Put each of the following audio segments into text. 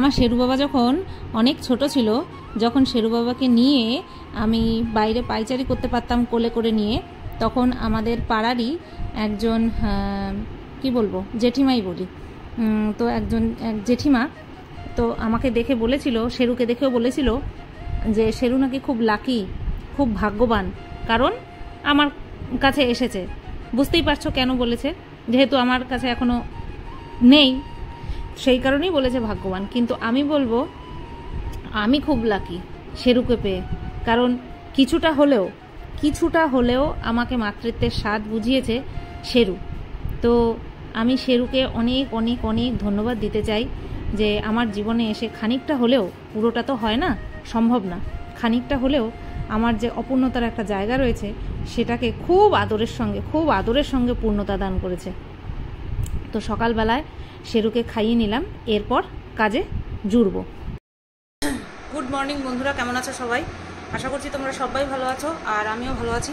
আমার শেরু বাবা যখন অনেক ছোট ছিল, যখন শেরু বাবাকে নিয়ে আমি বাইরে পাইচারি করতে পারতাম কোলে করে নিয়ে, তখন আমাদের পাড়ারই একজন কি বলবো জেঠিমাই বলি, তো এক জেঠিমা তো আমাকে দেখে বলেছিল, শেরুকে দেখেও বলেছিল যে শেরু নাকি খুব লাকি, খুব ভাগ্যবান, কারণ আমার কাছে এসেছে। বুঝতেই পারছো কেন বলেছে, যেহেতু আমার কাছে এখনো নেই সেই কারণেই বলেছে ভাগ্যবান। কিন্তু আমি বলবো আমি খুব লাকি শেরুকে পেয়ে, কারণ কিছুটা হলেও আমাকে মাতৃত্বের স্বাদ বুঝিয়েছে শেরু। তো আমি শেরুকে অনেক অনেক অনেক ধন্যবাদ দিতে চাই যে আমার জীবনে এসে খানিকটা হলেও, পুরোটা তো হয় না, সম্ভব না, খানিকটা হলেও আমার যে অপূর্ণতার একটা জায়গা রয়েছে সেটাকে খুব আদরের সঙ্গে পূর্ণতা দান করেছে। তো সকালবেলায় শেরুকে খাইয়ে নিলাম, এরপর কাজে জুড়ব। গুড মর্নিং বন্ধুরা, কেমন আছো সবাই? আশা করছি তোমরা সবাই ভালো আছো, আর আমিও ভালো আছি।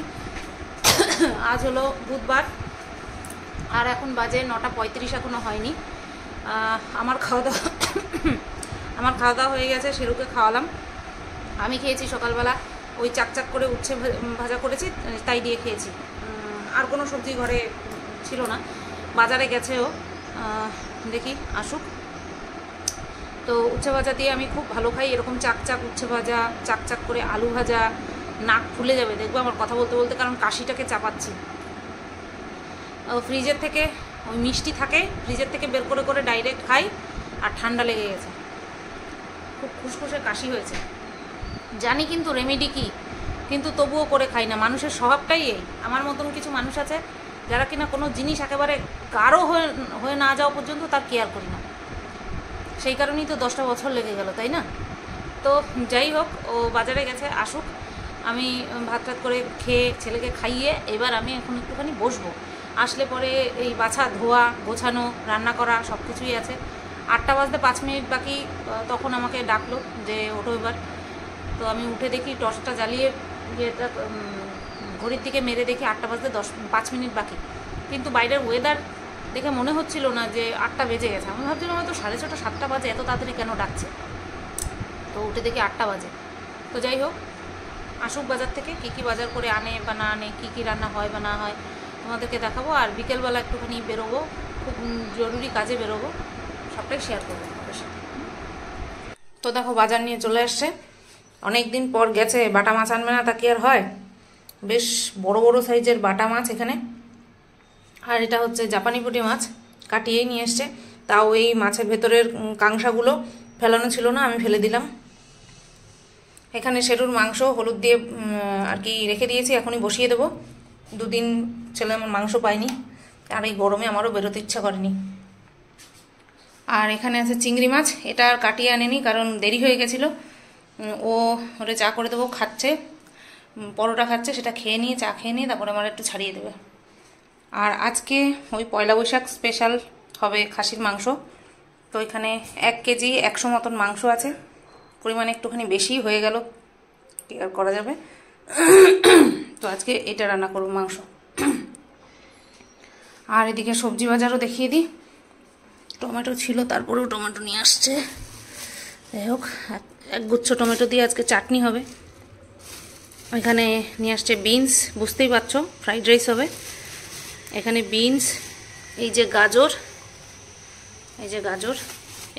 আজ হলো বুধবার, আর এখন বাজে 9:35, এখনও হয়নি। আমার খাওয়া দাওয়া হয়ে গেছে, শেরুকে খাওয়ালাম। আমি খেয়েছি সকালবেলা ওই চাকচাক করে উচ্ছে ভাজা করেছি, তাই দিয়ে খেয়েছি। আর কোনো সবজি ঘরে ছিল না, বাজারে গেছেও, দেখি আসুক। তো উচ্ছে ভাজা দিয়ে আমি খুব ভালো খাই, এরকম চাকচাক উচ্ছে ভাজা, চাকচাক করে আলু ভাজা, নাক ফুলে যাবে দেখবো আমার কথা বলতে বলতে, কারণ কাশিটাকে চাপাচ্ছি। ফ্রিজের থেকে ওই মিষ্টি থাকে, ফ্রিজের থেকে বের করে করে ডাইরেক্ট খাই, আর ঠান্ডা লেগে গেছে, খুব খুসখুসে কাশি হয়েছে জানি, কিন্তু রেমেডি কি, কিন্তু তবুও করে খাই না। মানুষের স্বভাবটাই এই। আমার মতন কিছু মানুষ আছে যারা কিনা কোনো জিনিস একেবারে গাঢ় হয়ে না যাওয়া পর্যন্ত তার কেয়ার করি না। সেই কারণেই তো 10টা বছর লেগে গেল, তাই না? তো যাই হোক, ও বাজারে গেছে, আসুক। আমি ভাত করে খেয়ে ছেলেকে খাইয়ে এবার আমি এখন একটুখানি বসবো। আসলে পরে এই বাছা, ধোয়া, গোছানো, রান্না করা সব কিছুই আছে। 8টা বাজতে 5 মিনিট বাকি, তখন আমাকে ডাকলো যে ওঠো এবার। তো আমি উঠে দেখি, টর্চটা জ্বালিয়ে ইয়েটা ঘড়ির দিকে মেরে দেখি 8টা বাজতে 5 মিনিট বাকি। কিন্তু বাইরের ওয়েদার দেখে মনে হচ্ছিল না যে 8টা বেজে গেছে। আমি ভাবছিলাম হয়তো 6:30, 7টা বাজে, এত তাড়াতাড়ি কেন ডাকছে। তো উঠে দেখি 8টা বাজে। তো যাই হোক, আসুক বাজার থেকে, কী কী বাজার করে আনে বা না আনে, কী কী রান্না হয় বা না হয় তোমাদেরকে দেখাবো। আর বিকেলবেলা একটুখানি বেরোবো, খুব জরুরি কাজে বেরোবো, সবটাই শেয়ার করবো তোমাদের সাথে। তো দেখো বাজার নিয়ে চলে আসছে, অনেক দিন পর গেছে। বাটা মাছ আনবে না তা কি আর হয়, বেশ বড় বড় সাইজের বাটা মাছ এখানে। আর এটা হচ্ছে জাপানি পুঁটি মাছ, কাটিয়েই নিয়ে এসছে। তাও এই মাছের ভেতরের কাংসাগুলো ফেলানো ছিল না, আমি ফেলে দিলাম। এখানে শেরুর মাংস হলুদ দিয়ে আর কি রেখে দিয়েছি, এখনই বসিয়ে দেবো। 2 দিন ছেলে আমার মাংস পায়নি, আর এই গরমে আমারও বেরোতে ইচ্ছা করেনি। আর এখানে আছে চিংড়ি মাছ, এটা আর কাটিয়ে আনেনি কারণ দেরি হয়ে গেছিলো। ওরে চা করে দেবো, খাচ্ছে, পরোটা খাচ্ছে, সেটা খেয়ে নিয়ে, চা খেয়ে নিয়ে তারপরে আমার একটু ছাড়িয়ে দেবে। আর আজকে ওই পয়লা বৈশাখ স্পেশাল হবে খাসির মাংস। তো এখানে 1 কেজি 100 মতন মাংস আছে, পরিমাণে একটুখানি বেশি হয়ে গেল, কি আর করা যাবে। তো আজকে এটা রান্না করবো, মাংস। আর এদিকে সবজি বাজারও দেখিয়ে দিই। টমেটো ছিল, তারপরেও টমেটো নিয়ে আসছে। যাই হোক, 1 গুচ্ছ টমেটো দিয়ে আজকে চাটনি হবে। এখানে নিয়ে আসছে বিনস, বুঝতেই পারছো ফ্রাইড রাইস হবে। এখানে বিনস, এই যে গাজর,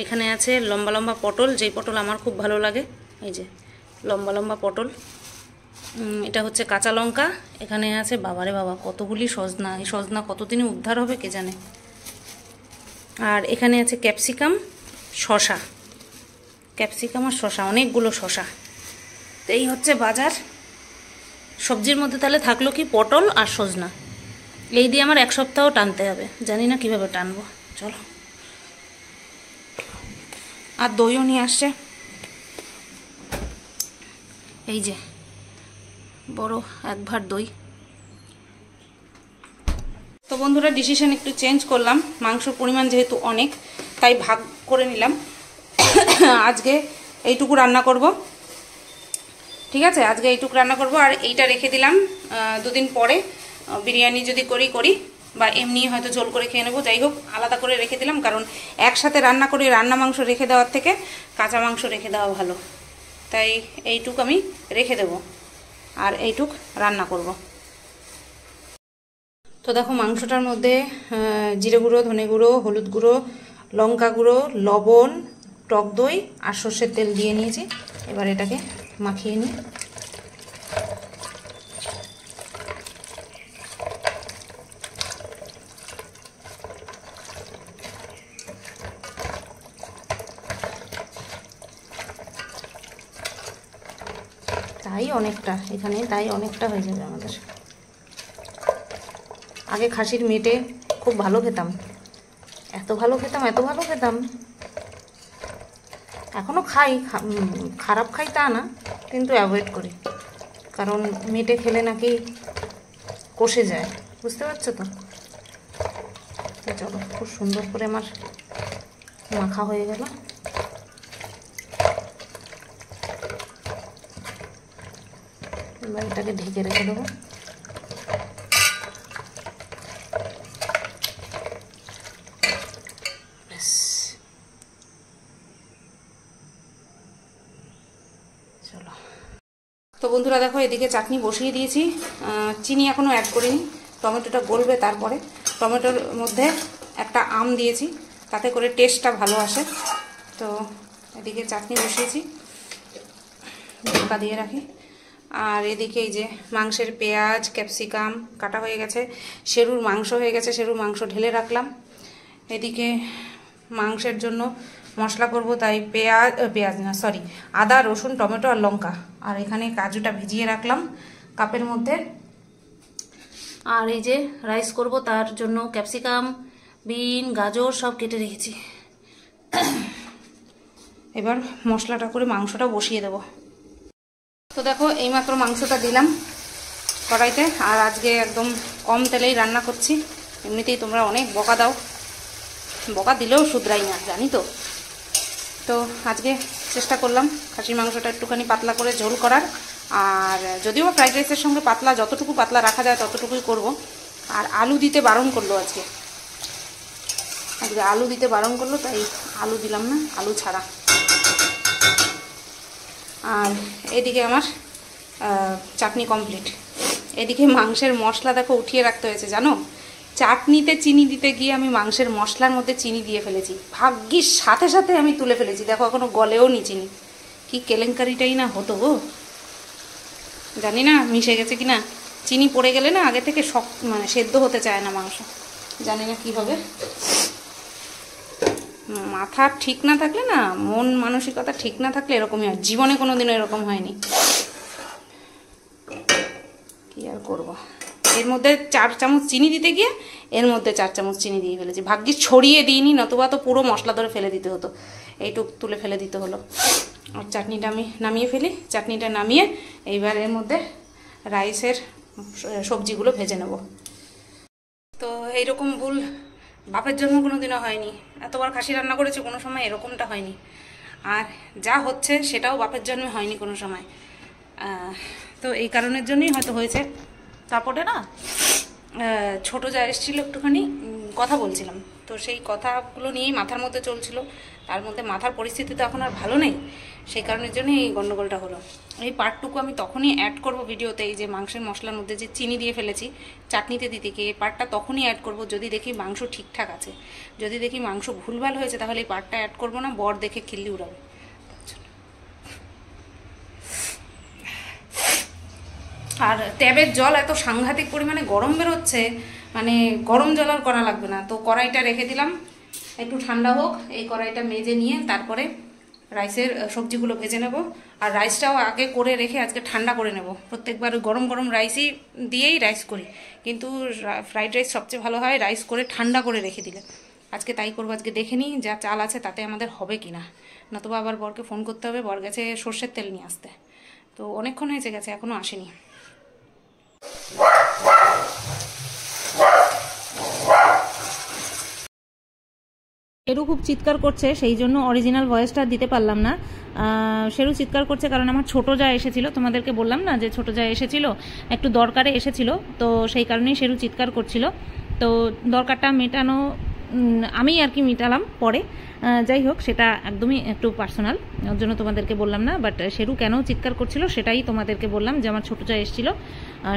এখানে আছে লম্বা লম্বা পটল, যেই পটল আমার খুব ভালো লাগে, এই যে লম্বা লম্বা পটল। এটা হচ্ছে কাঁচা লঙ্কা। এখানে আছে বাবারে বাবা কতগুলি সজনা, এই সজনা কতদিনে উদ্ধার হবে কে জানে। আর এখানে আছে ক্যাপসিকাম, শসা, ক্যাপসিকাম আর শসা, অনেকগুলো শসা। তো এই হচ্ছে বাজার। সবজির মধ্যে তাহলে থাকলো কি, পটল আর সজনা। এই দিয়ে আমার 1 সপ্তাহ টানতে হবে, জানি না কিভাবে টানবো। চলো, আর দইও নিয়ে আসছে, এই যে বড় 1 ভাঁড় দই। তো বন্ধুরা ডিসিশন একটু চেঞ্জ করলাম, মাংসর পরিমাণ যেহেতু অনেক তাই ভাগ করে নিলাম। আজকে এইটুকু রান্না করব, ঠিক আছে, আজকে এইটুকু রান্না করব। আর এইটা রেখে দিলাম, 2 দিন পরে বিরিয়ানি যদি করি বা এমনি হয়তো ঝোল করে খেয়ে নেবো। যাই হোক, আলাদা করে রেখে দিলাম, কারণ একসাথে রান্না করে রান্না মাংস রেখে দেওয়ার থেকে কাঁচা মাংস রেখে দেওয়া ভালো। তাই এইটুক আমি রেখে দেব, আর এইটুক রান্না করব। তো দেখো, মাংসটার মধ্যে জিরে গুঁড়ো, ধনে গুঁড়ো, হলুদ গুঁড়ো, লঙ্কা গুঁড়ো, লবণ, টক দই আর সর্ষের তেল দিয়ে নিয়েছি। এবার এটাকে মাখিয়ে নিই। তাই অনেকটা এখানে, তাই অনেকটা হয়ে যাবে আমাদের। আগে খাসির মেটে খুব ভালো খেতাম, এত ভালো খেতাম। এখনও খাই, খারাপ খাই তা না, কিন্তু অ্যাভয়েড করি, কারণ মেটে খেলে নাকি কষে যায়, বুঝতে পারছো তো। চলো, খুব সুন্দর করে আমার মাখা হয়ে গেল। এবার এটাকে ঢেকে রেখে দেবো। চলো, তো বন্ধুরা দেখো, এদিকে চাটনি বসিয়ে দিয়েছি। চিনি এখনও অ্যাড করিনি, টমেটোটা গলবে তারপরে। টমেটোর মধ্যে একটা আম দিয়েছি, তাতে করে টেস্টটা ভালো আসে। তো এদিকে চাটনি বসিয়েছি, ঢাকা দিয়ে রাখি। আর এদিকে এই যে মাংসের পেঁয়াজ, ক্যাপসিকাম কাটা হয়ে গেছে, শেরুর মাংস হয়ে গেছে, শেরুর মাংস ঢেলে রাখলাম। এদিকে মাংসের জন্য মশলা করব, তাই আদা, রসুন, টমেটো আর লঙ্কা, আর এখানে কাজুটা ভিজিয়ে রাখলাম কাপের মধ্যে। আর এই যে রাইস করব, তার জন্য ক্যাপসিকাম, বিন, গাজর সব কেটে রেখেছি। এবার মশলাটা করে মাংসটা বসিয়ে দেব। তো দেখো, এইমাত্র মাংসটা দিলাম কড়াইতে, আর আজকে একদম কম তেলেই রান্না করছি। এমনিতেই তোমরা অনেক বকা দাও, বকা দিলেও শুধরাই না, জানি তো। তো আজকে চেষ্টা করলাম খাসির মাংসটা একটুখানি পাতলা করে ঝোল করার, আর যদিও ফ্রাইড রাইসের সঙ্গে পাতলা, যতটুকু পাতলা রাখা যায় ততটুকুই করব। আর আলু দিতে বারণ করলো আজকে আলু দিতে বারণ করলো, তাই আলু দিলাম না, আলু ছাড়া। আর এদিকে আমার চাটনি কমপ্লিট। এদিকে মাংসের মশলা দেখো উঠিয়ে রাখতে হয়েছে, জানো। চাটনিতে চিনি দিতে গিয়ে আমি মাংসের মশলার মধ্যে চিনি দিয়ে ফেলেছি, ভাগ্যিস সাথে সাথে আমি তুলে ফেলেছি। দেখো, এখনো গলেও নি চিনি। কি কেলেঙ্কারিটাই না হতো গো, জানি না মিশে গেছে কিনা। চিনি পড়ে গেলে না আগে থেকে মানে সেদ্ধ হতে চায় না মাংস, জানি না কি হবে। মাথা ঠিক না থাকলে না, মন মানসিকতা ঠিক না থাকলে এরকমই হয়। জীবনে কোনোদিনও এরকম হয়নি, কি আর করবো। এর মধ্যে 4 চামচ চিনি দিতে গিয়ে এর মধ্যে 4 চামচ চিনি দিয়ে ফেলেছি। ভাগ্যিস ছড়িয়ে দিইনি, নতুবা তো পুরো মশলা ধরে ফেলে দিতে হতো। এইটুক তুলে ফেলে দিতে হলো। আর চাটনিটা আমি নামিয়ে ফেলি। চাটনিটা নামিয়ে এইবার এর মধ্যে রাইসের সবজিগুলো ভেজে নেব। তো এইরকম ভুল বাপের জন্য কোনোদিনও হয়নি। এতবার খাসি রান্না করেছি, কোনো সময় এরকমটা হয়নি। আর যা হচ্ছে সেটাও বাপের জন্মে হয়নি কোনো সময়। তো এই কারণের জন্যই হয়তো হয়েছে। তারপরে না ছোটো যা এসেছিলো, একটুখানি কথা বলছিলাম, তো সেই কথাগুলো নিয়েই মাথার মধ্যে চলছিল। তার মধ্যে মাথার পরিস্থিতি তো এখন আর ভালো নেই, সেই কারণের জন্যই এই গণ্ডগোলটা হলো। এই পার্টটুকু আমি তখনই অ্যাড করব ভিডিওতে, এই যে মাংসের মশলার মধ্যে যে চিনি দিয়ে ফেলেছি চাটনিতে দিতে গিয়ে, এই পার্টটা তখনই অ্যাড করব যদি দেখি মাংস ঠিকঠাক আছে। যদি দেখি মাংস ভুলভাল হয়েছে, তাহলে এই পার্টটা অ্যাড করব না, বর দেখে খিল্লি উড়াবে। আর ট্যাবের জল এত সাংঘাতিক পরিমাণে গরম বেরোচ্ছে, মানে গরম জল আর করা লাগবে না। তো কড়াইটা রেখে দিলাম একটু ঠান্ডা হোক, এই কড়াইটা মেজে নিয়ে তারপরে রাইসের সবজিগুলো ভেজে নেব। আর রাইসটাও আগে করে রেখে আজকে ঠান্ডা করে নেব। প্রত্যেকবার গরম গরম রাইসই দিয়েই রাইস করি, কিন্তু ফ্রাইড রাইস সবচেয়ে ভালো হয় রাইস করে ঠান্ডা করে রেখে দিলে। আজকে তাই করবো। আজকে দেখে নিই যা চাল আছে তাতে আমাদের হবে কি না, নতুবা আবার বরকে ফোন করতে হবে। বর গেছে সর্ষের তেল নিয়ে আসতে, তো অনেকক্ষণ হয়েছে গেছে, এখনও আসেনি। শেরু খুব চিৎকার করছে, সেই জন্য অরিজিনাল ভয়েসটা দিতে পারলাম না। শেরু চিৎকার করছে কারণ আমার ছোটো যা এসেছিল, তোমাদেরকে বললাম না যে ছোটো যা এসেছিল, একটু দরকারে এসেছিল, তো সেই কারণেই শেরু চিৎকার করছিল। তো দরকারটা মেটানো আমি আর কি মেটালাম পরে, যাই হোক সেটা একদমই একটু পার্সোনাল, ওর জন্য তোমাদেরকে বললাম না। বাট শেরু কেন চিৎকার করছিল সেটাই তোমাদেরকে বললাম, যে আমার ছোটো চা এসেছিলো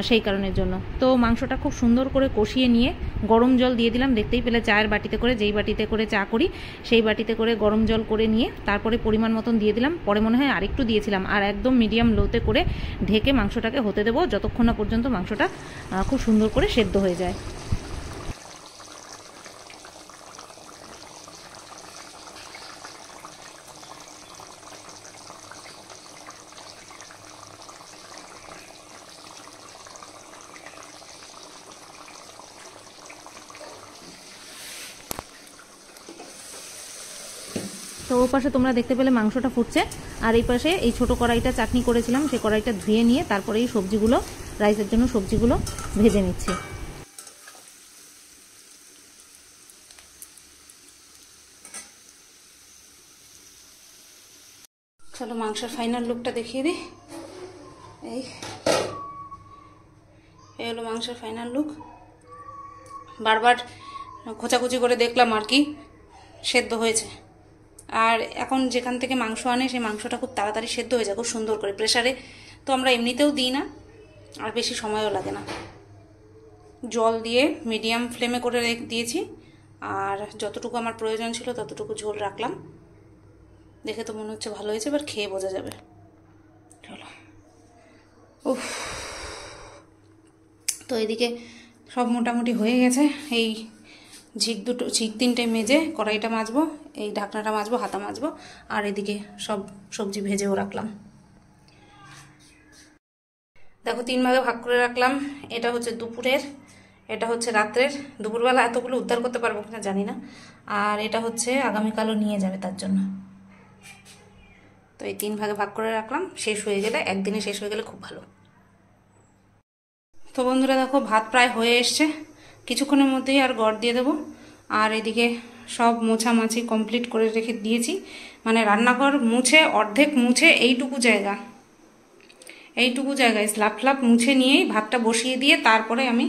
সেই কারণের জন্য। তো মাংসটা খুব সুন্দর করে কষিয়ে নিয়ে গরম জল দিয়ে দিলাম, দেখতেই পেলে চায়ের বাটিতে করে, যেই বাটিতে করে চা করি সেই বাটিতে করে গরম জল করে নিয়ে তারপরে পরিমাণ মতন দিয়ে দিলাম। পরে মনে হয় আরেকটু দিয়েছিলাম, আর একদম মিডিয়াম লোতে করে ঢেকে মাংসটাকে হতে দেবো যতক্ষণ না পর্যন্ত মাংসটা খুব সুন্দর করে সেদ্ধ হয়ে যায়। তো ও পাশে তোমরা দেখতে পেলে মাংসটা ফুটছে, আর এই পাশে এই ছোটো কড়াইটা চাটনি করেছিলাম সেই কড়াইটা ধুয়ে নিয়ে তারপরে এই সবজিগুলো, রাইসের জন্য সবজিগুলো ভেজে নিচ্ছি। চলো মাংসের ফাইনাল লুকটা দেখিয়ে দিই। এই হলো মাংসের ফাইনাল লুক। বারবার খোঁচাখুচি করে দেখলাম আর কি সেদ্ধ হয়েছে। আর এখন যেখান থেকে মাংস আনে সেই মাংসটা খুব তাড়াতাড়ি সেদ্ধ হয়ে যায় খুব সুন্দর করে। প্রেসারে তো আমরা এমনিতেও দিই না, আর বেশি সময়ও লাগে না। জল দিয়ে মিডিয়াম ফ্লেমে করে দিয়েছি, আর যতটুকু আমার প্রয়োজন ছিল ততটুকু ঝোল রাখলাম। দেখে তো মনে হচ্ছে ভালো হয়েছে, এবার খেয়ে বোঝা যাবে। চলো। উফ, তো এদিকে সব মোটামুটি হয়ে গেছে। এই ঝিক তিনটে মেজে কড়াইটা মাজবো, এই ঢাকনাটা মাজবো, হাতা মাজবো, আর এদিকে সব সবজি ভেজেও রাখলাম। দেখো 3 ভাগে ভাগ করে রাখলাম। এটা হচ্ছে দুপুরের, এটা হচ্ছে রাত্রের। দুপুরবেলা এতগুলো উদ্ধার করতে পারবো কিনা জানি না। আর এটা হচ্ছে আগামীকালও নিয়ে যাবে তার জন্য। তো এই 3 ভাগে ভাগ করে রাখলাম, শেষ হয়ে গেলে একদিনে শেষ হয়ে গেলে খুব ভালো। তো বন্ধুরা দেখো ভাত প্রায় হয়ে এসছে, কিছুক্ষণের মধ্যেই আর গড় দিয়ে দেবো। আর এদিকে সব মোছামাছি কমপ্লিট করে রেখে দিয়েছি, মানে রান্নাঘর মুছে অর্ধেক মুছে এইটুকু জায়গায় স্ল্যাপ ফ্ল্যাপ মুছে নিয়েই ভাতটা বসিয়ে দিয়ে তারপরে আমি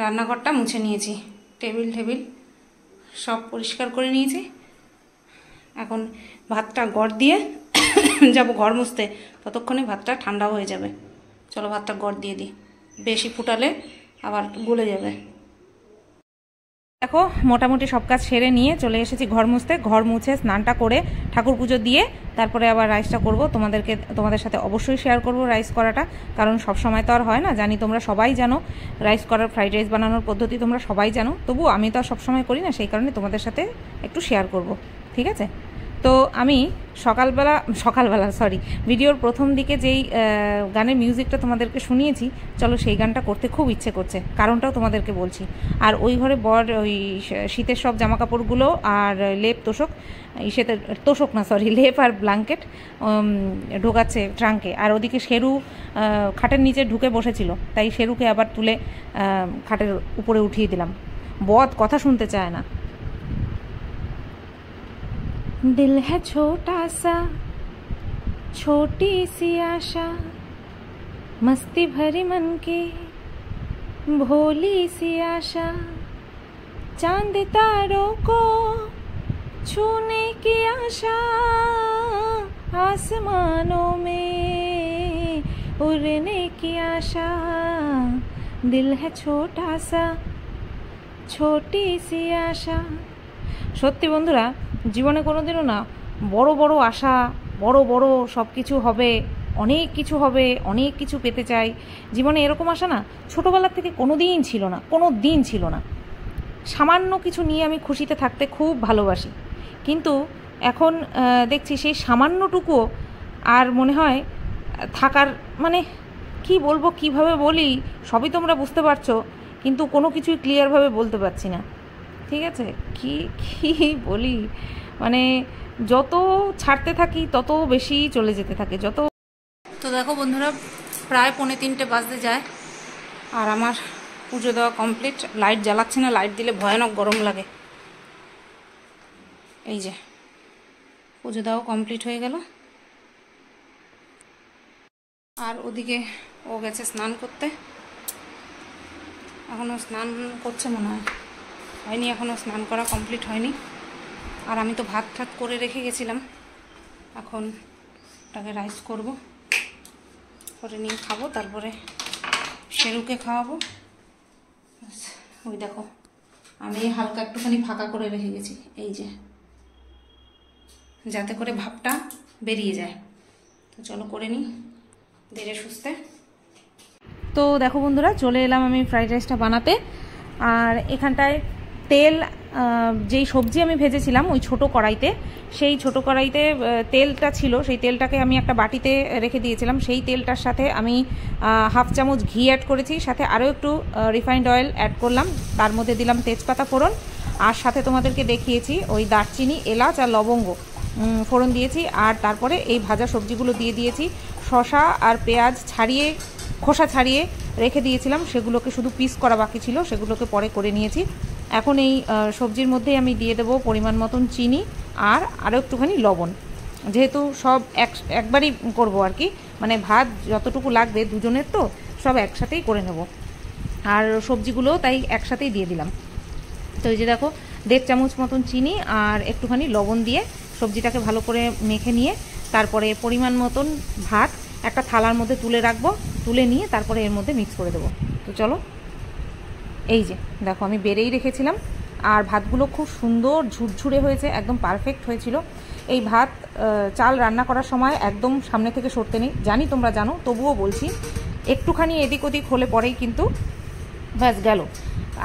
রান্নাঘরটা মুছে নিয়েছি। টেবিল সব পরিষ্কার করে নিয়েছি। এখন ভাতটা গড় দিয়ে যাব ঘর মুছতে, ততক্ষণে ভাতটা ঠান্ডা হয়ে যাবে। চলো ভাতটা গড় দিয়ে দিই, বেশি ফুটালে আবার গলে যাবে। দেখো মোটামুটি সব কাজ সেরে নিয়ে চলে এসেছি ঘর মুছতে। ঘর মুছে স্নানটা করে ঠাকুর পুজো দিয়ে তারপরে আবার রাইসটা করব। তোমাদের সাথে অবশ্যই শেয়ার করব রাইস করাটা, কারণ সব সময় তো আর হয় না। জানি তোমরা সবাই জানো রাইস করার, ফ্রাইড রাইস বানানোর পদ্ধতি তোমরা সবাই জানো, তবু আমি তো আর সবসময় করি না, সেই কারণে তোমাদের সাথে একটু শেয়ার করব, ঠিক আছে? তো আমি সকালবেলা ভিডিওর প্রথম দিকে যেই গানের মিউজিকটা তোমাদেরকে শুনিয়েছি, চলো সেই গানটা করতে খুব ইচ্ছে করছে, কারণটাও তোমাদেরকে বলছি। আর ওই ঘরে বর ওই শীতের সব জামাকাপড়গুলো আর লেপ লেপ আর ব্ল্যাঙ্কেট ঢোকাচ্ছে ট্রাঙ্কে। আর ওদিকে শেরু খাটের নিচে ঢুকে বসেছিল, তাই শেরুকে আবার তুলে খাটের উপরে উঠিয়ে দিলাম। বদ কথা শুনতে চায় না। दिल है छोटा सा, छोटी सी आशा, मस्ती भरी मन की भोली सी आशा, चांद तारों को छूने की आशा, आसमानों में उड़ने की आशा, दिल है छोटा सा, छोटी सी आशा। সত্যি বন্ধুরা, জীবনে কোনোদিনও না বড় বড় আশা, বড় বড় সব কিছু হবে, অনেক কিছু হবে, অনেক কিছু পেতে চাই জীবনে, এরকম আশা না ছোটোবেলার থেকে কোনো দিন ছিল না। সামান্য কিছু নিয়ে আমি খুশিতে থাকতে খুব ভালোবাসি, কিন্তু এখন দেখছি সেই সামান্যটুকুও আর মনে হয় থাকার, মানে কি বলবো, কিভাবে বলি, সবই তোমরা বুঝতে পারছো, কিন্তু কোনো কিছুই ক্লিয়ারভাবে বলতে পারছি না, ঠিক আছে? কি বলি, মানে যত ছাড়তে থাকি তত বেশি চলে যেতে থাকে যত। তো দেখো বন্ধুরা, প্রায় 2:45 বাজতে যায়, আর আমার পুজো দেওয়া কমপ্লিট। লাইট জ্বালাচ্ছি না, লাইট দিলে ভয়ানক গরম লাগে। এই যে পুজো দেওয়া কমপ্লিট হয়ে গেল। আর ওদিকে ও গেছে স্নান করতে, এখনও স্নান করছে মনে হয়, হয়নি এখনও, স্নান করা কমপ্লিট হয়নি। আর আমি তো ভাত ঠাত করে রেখে গেছিলাম, এখন ওটাকে রাইস করব, করে নিয়ে খাবো, তারপরে শেরুকে খাওয়াবো। ওই দেখো আমি হালকা একটুখানি ফাঁকা করে রেখে গেছি, এই যে, যাতে করে ভাপটা বেরিয়ে যায়। তো চলো করে নিই ধীরে সুস্থে। তো দেখো বন্ধুরা, চলে এলাম আমি ফ্রাইড রাইসটা বানাতে। আর এখানটায় তেল, যেই সবজি আমি ভেজেছিলাম ওই ছোট কড়াইতে, সেই ছোট কড়াইতে তেলটা ছিল, সেই তেলটাকে আমি একটা বাটিতে রেখে দিয়েছিলাম। সেই তেলটার সাথে আমি হাফ চামচ ঘি অ্যাড করেছি, সাথে আরও একটু রিফাইন্ড অয়েল অ্যাড করলাম, তার মধ্যে দিলাম তেজপাতা ফোড়ন, আর সাথে তোমাদেরকে দেখিয়েছি ওই দারচিনি, এলাচ আর লবঙ্গ ফোড়ন দিয়েছি। আর তারপরে এই ভাজা সবজিগুলো দিয়ে দিয়েছি। শসা আর পেঁয়াজ ছাড়িয়ে, খোসা ছাড়িয়ে রেখে দিয়েছিলাম, সেগুলোকে শুধু পিস করা বাকি ছিল, সেগুলোকে পরে করে নিয়েছি। এখন এই সবজির মধ্যেই আমি দিয়ে দেবো পরিমাণ মতন চিনি আর আরও একটুখানি লবণ, যেহেতু সব একবারই করব আর কি, মানে ভাত যতটুকু লাগবে দুজনের তো সব একসাথেই করে নেব। আর সবজিগুলো তাই একসাথেই দিয়ে দিলাম। তো এই যে দেখো 1.5 চামচ মতন চিনি আর একটুখানি লবণ দিয়ে সবজিটাকে ভালো করে মেখে নিয়ে তারপরে পরিমাণ মতন ভাত একটা থালার মধ্যে তুলে রাখবো, তুলে নিয়ে তারপরে এর মধ্যে মিক্স করে দেবো। তো চলো, এই যে দেখো আমি বেড়েই রেখেছিলাম, আর ভাতগুলো খুব সুন্দর ঝুরঝুরে হয়েছে, একদম পারফেক্ট হয়েছিল। এই ভাত চাল রান্না করার সময় একদম সামনে থেকে সরতে নেই, জানি তোমরা জানো, তবুও বলছি, একটুখানি এদিক ওদিক হলে পরেই কিন্তু ব্যাস গেল।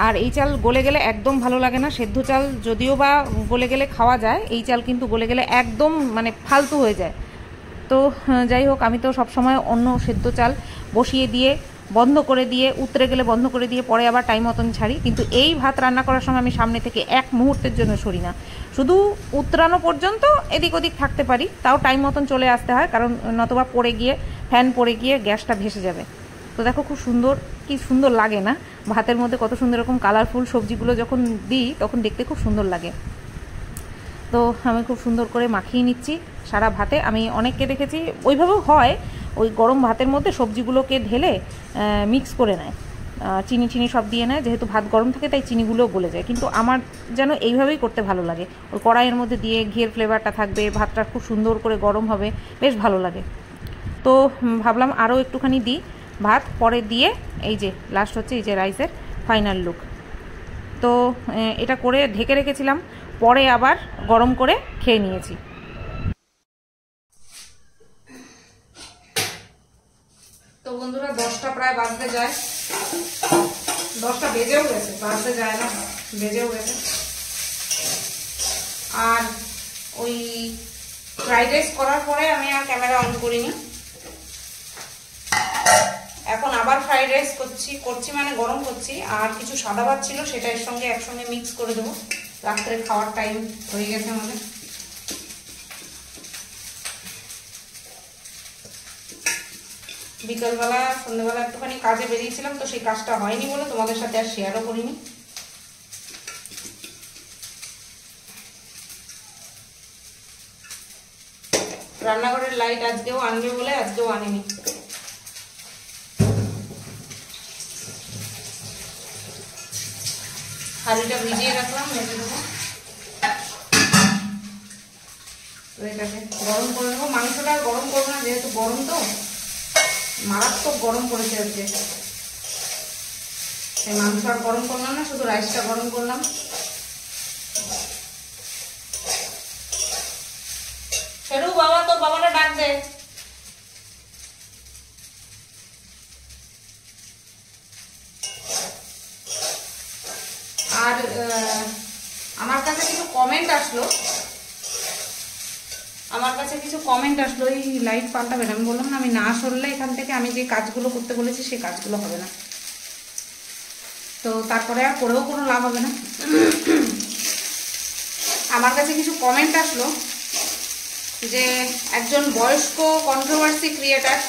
আর এই চাল গলে গেলে একদম ভালো লাগে না, সেদ্ধ চাল যদিও বা গলে গেলে খাওয়া যায়, এই চাল কিন্তু গলে গেলে একদম মানে ফালতু হয়ে যায়। তো যাই হোক, আমি তো সবসময় অন্য সেদ্ধ চাল বসিয়ে দিয়ে বন্ধ করে দিয়ে, উতরে গেলে বন্ধ করে দিয়ে পরে আবার টাইম মতন ছাড়ি, কিন্তু এই ভাত রান্না করার সময় আমি সামনে থেকে এক মুহূর্তের জন্য সরি না, শুধু উতরানো পর্যন্ত এদিক ওদিক থাকতে পারি, তাও টাইম মতন চলে আসতে হয়, কারণ নতবা পড়ে গিয়ে, ফ্যান পড়ে গিয়ে গ্যাসটা ভেসে যাবে। তো দেখো খুব সুন্দর, কি সুন্দর লাগে না ভাতের মধ্যে, কত সুন্দর এরকম কালারফুল সবজিগুলো যখন দিই তখন দেখতে খুব সুন্দর লাগে। তো আমি খুব সুন্দর করে মাখিয়ে নিচ্ছি সারা ভাতে। আমি অনেককে দেখেছি ওইভাবেও হয়, ওই গরম ভাতের মধ্যে সবজিগুলোকে ঢেলে মিক্স করে নেয়, চিনি চিনি সব দিয়ে নেয়, যেহেতু ভাত গরম থাকে তাই চিনিগুলোও গলে যায়, কিন্তু আমার যেন এইভাবেই করতে ভালো লাগে। ওই কড়াইয়ের মধ্যে দিয়ে ঘিয়ের ফ্লেভারটা থাকবে, ভাতটা খুব সুন্দর করে গরম হবে, বেশ ভালো লাগে। তো ভাবলাম আরও একটুখানি দিই ভাত, পরে দিয়ে এই যে লাস্ট হচ্ছে এই যে রাইসের ফাইনাল লুক। তো এটা করে ঢেকে রেখেছিলাম, পরে আবার গরম করে খেয়ে নিয়েছি। তো বন্ধুরা 10টা প্রায় বাজতে যায়, 10টা বেজেও গেছে, বাজতে যায় না, বেজেও গেছে। আর ওই ফ্রাইড রাইস করার পরে আমি আর ক্যামেরা অন করিনি, এখন আবার ফ্রাইড রাইস করছি মানে গরম করছি। আর কিছু সাদা ভাত ছিল, সেটা এর সঙ্গে একসঙ্গে মিক্স করে দেবো, রাত্রে খাওয়ার টাইম হয়ে গেছে আমাদের। বিকালবেলা সন্ধ্যেবেলা একটুখানি কাজে বেরিয়েছিলাম, তো সেই কাজটা হয়নি বলে তোমাদের সাথে আর শেয়ারও করিনি। রান্নাঘরের লাইট আজকেও আনবে বলে আজকেও আনেনি। হাঁড়িটা ভিজিয়ে রাখলাম, মেজে দেবো, এটাকে গরম করে নেবো। মাংসটা আর গরম করবো না, যেহেতু গরম তো, মারাত্মক গরম পড়েছে আজকে, সেই মাংস আর গরম করলাম না, শুধু রাইসটা গরম করলাম। শেরু বাবা, তোর বাবাটা ডাক দে। আর আমার কাছে কিছু কমেন্ট আসলো, এই লাইট পাল্টাবে না, আমি বললাম না আমি না সরলে এখান থেকে আমি যে কাজগুলো করতে বলেছি সেই কাজগুলো হবে না, তো তারপরে আর করেও কোনো লাভ হবে না। আমার কাছে কিছু কমেন্ট আসলো যে একজন বয়স্ক কন্ট্রোভার্সি ক্রিয়েটার,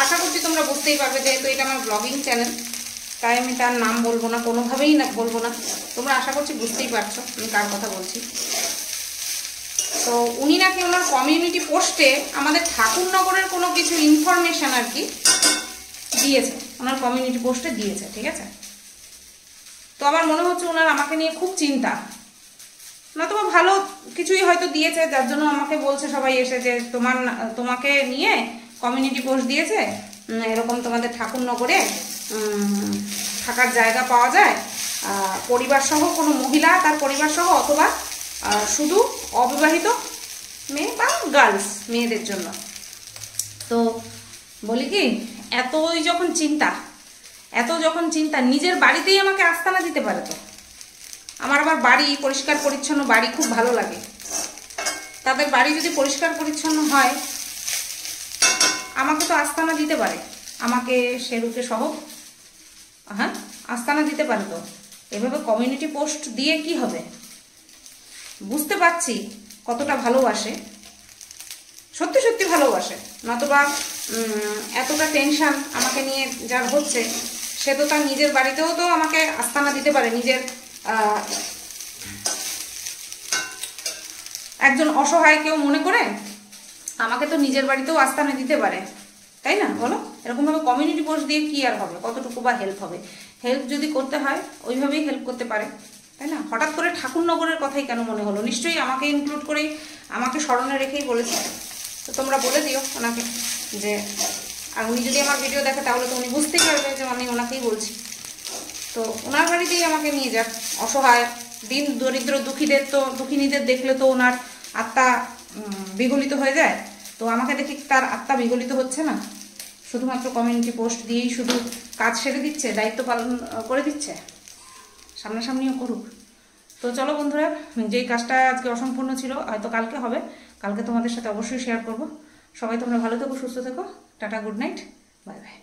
আশা করছি তোমরা বুঝতেই পারবে, যেহেতু এটা আমার ব্লগিং চ্যানেল, তাই আমি তার নাম বলবো না, কোনোভাবেই না বলবো না, তোমরা আশা করছি বুঝতেই পারছো আমি কার কথা বলছি। তো উনি নাকি ওনার কমিউনিটি পোস্টে আমাদের ঠাকুরনগরের কোনো কিছু ইনফরমেশন আর কি দিয়েছে, ওনার কমিউনিটি পোস্টে দিয়েছে, ঠিক আছে। তো আমার মনে হচ্ছে ওনার আমাকে নিয়ে খুব চিন্তা, না তোমার ভালো কিছুই হয়তো দিয়েছে, যার জন্য আমাকে বলছে সবাই এসে যে তোমাকে নিয়ে কমিউনিটি পোস্ট দিয়েছে, এরকম তোমাদের ঠাকুরনগরে থাকার জায়গা পাওয়া যায় পরিবার সহ, কোনো মহিলা তার পরিবার সহ, অথবা শুধু অবিবাহিত মেয়ে বা গার্লস মেয়েদের জন্য। তো বলি কি, এতই যখন চিন্তা নিজের বাড়িতেই আমাকে আস্তানা দিতে পারে। তো আমার আবার বাড়ি পরিষ্কার পরিচ্ছন্ন বাড়ি খুব ভালো লাগে। তাদের বাড়ি যদি পরিষ্কার পরিচ্ছন্ন হয় আমাকে তো আস্তানা দিতে পারে, আমাকে শেরুকে সহ হ্যাঁ আস্তানা দিতে পারে। তো এভাবে কমিউনিটি পোস্ট দিয়ে কি হবে? বুঝতে পারছি কতটা ভালোবাসে, সত্যি সত্যি ভালোবাসে, নতুবা এতটা টেনশন আমাকে নিয়ে যার হচ্ছে, সে তো তার নিজের বাড়িতেও তো আমাকে আস্তানা দিতে পারে। নিজের একজন অসহায় কেউ মনে করে আমাকে তো নিজের বাড়িতেও আস্তানা দিতে পারে, তাই না বলো? এরকমভাবে কমিউনিটি পোস্ট দিয়ে কি আর হবে? কতটুকু বা হেল্প হবে? হেল্প যদি করতে হয় ওইভাবেই হেল্প করতে পারে, তাই না? হঠাৎ করে ঠাকুরনগরের কথাই কেন মনে হলো? নিশ্চয়ই আমাকে ইনক্লুড করেই, আমাকে স্মরণে রেখেই বলেছে। তো তোমরা বলে দিও ওনাকে যে, আর উনি যদি আমার ভিডিও দেখে তাহলে তো উনি বুঝতেই পারবে যে আমি ওনাকেই বলছি। তো ওনার বাড়িতেই আমাকে নিয়ে যাক। অসহায় দিন দরিদ্র দুঃখিনীদের দেখলে তো ওনার আত্মা বিগলিত হয়ে যায়। তো আমাকে দেখি তার আত্মা বিগলিত হচ্ছে না, শুধুমাত্র কমিউনিটি পোস্ট দিয়েই শুধু কাজ সেরে দিচ্ছে, দায়িত্ব পালন করে দিচ্ছে। সামনাসামনিও করুক। তো চলো বন্ধুরা, যেই কাজটা আজকে অসম্পূর্ণ ছিল হয়তো কালকে হবে, কালকে তোমাদের সাথে অবশ্যই শেয়ার করব। সবাই তোমরা ভালো থেকো, সুস্থ থেকো। Tata, good night, bye bye.